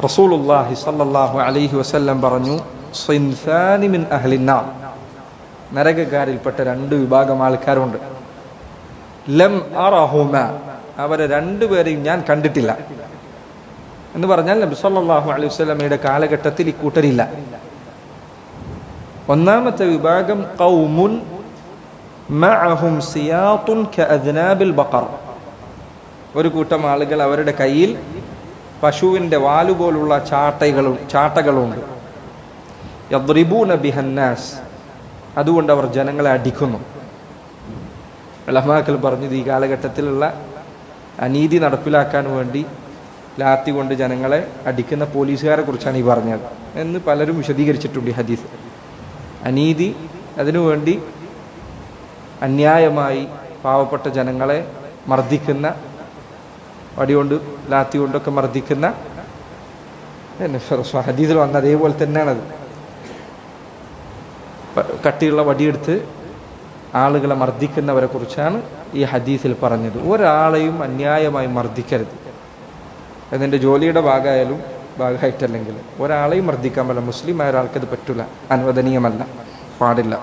റസൂലുള്ളാഹി സ്വല്ലല്ലാഹു അലൈഹി വസല്ലം പറഞ്ഞു, സിൻസാനി മിൻ അഹ്ലിന്നാർ, നരകക്കാരിൽപ്പെട്ട രണ്ട് വിഭാഗം ആൾക്കാരുണ്ട്. ലം അറഹുമ, അവരെ രണ്ടുപേരെയും ഞാൻ കണ്ടിട്ടില്ല എന്ന് പറഞ്ഞാൽ നബി സല്ലല്ലാഹു അലൈഹി വസല്ലമയുടെ കാലഘട്ടത്തിൽ ഇക്കൂട്ടരില്ല. ഒന്നാമത്തെ വിഭാഗം ഖൗമുൻ മഅഹും സിയാത്തുൻ കഅദ്നാബിൽ ബഖർ, ഒരു കൂട്ടം ആളുകൾ അവരുടെ കയ്യിൽ പശുവിൻ്റെ വാലുപോലുള്ള ചാട്ടകളുണ്ട്. യദ്രിബൂന ബിഹന്നാസ്, അതുകൊണ്ട് അവർ ജനങ്ങളെ അടിക്കുന്നു. ഉലമാക്കൾ പറഞ്ഞത് ഈ കാലഘട്ടത്തിലുള്ള അനീതി നടപ്പിലാക്കാൻ വേണ്ടി ലാത്തി കൊണ്ട് ജനങ്ങളെ അടിക്കുന്ന പോലീസുകാരെ കുറിച്ചാണ് ഈ പറഞ്ഞത് എന്ന് പലരും വിശദീകരിച്ചിട്ടുണ്ട് ഈ ഹദീസ്. അനീതി, അതിനുവേണ്ടി അന്യായമായി പാവപ്പെട്ട ജനങ്ങളെ മർദ്ദിക്കുന്ന, വടികൊണ്ട് ലാത്തി കൊണ്ടൊക്കെ മർദ്ദിക്കുന്ന, ഹദീസിൽ വന്ന അതേപോലെ തന്നെയാണത്. കട്ടിയുള്ള വടിയെടുത്ത് ആളുകളെ മർദ്ദിക്കുന്നവരെ കുറിച്ചാണ് ഈ ഹദീസിൽ പറഞ്ഞത്. ഒരാളെയും അന്യായമായി മർദ്ദിക്കരുത്. അതിൻ്റെ ജോലിയുടെ ഭാഗമായിട്ടല്ലെങ്കിൽ ഒരാളെയും മർദ്ദിക്കാൻ പറ്റില്ല. മുസ്ലിം ആയ ഒരാൾക്കത് പറ്റില്ല, അനുവദനീയമല്ല, പാടില്ല.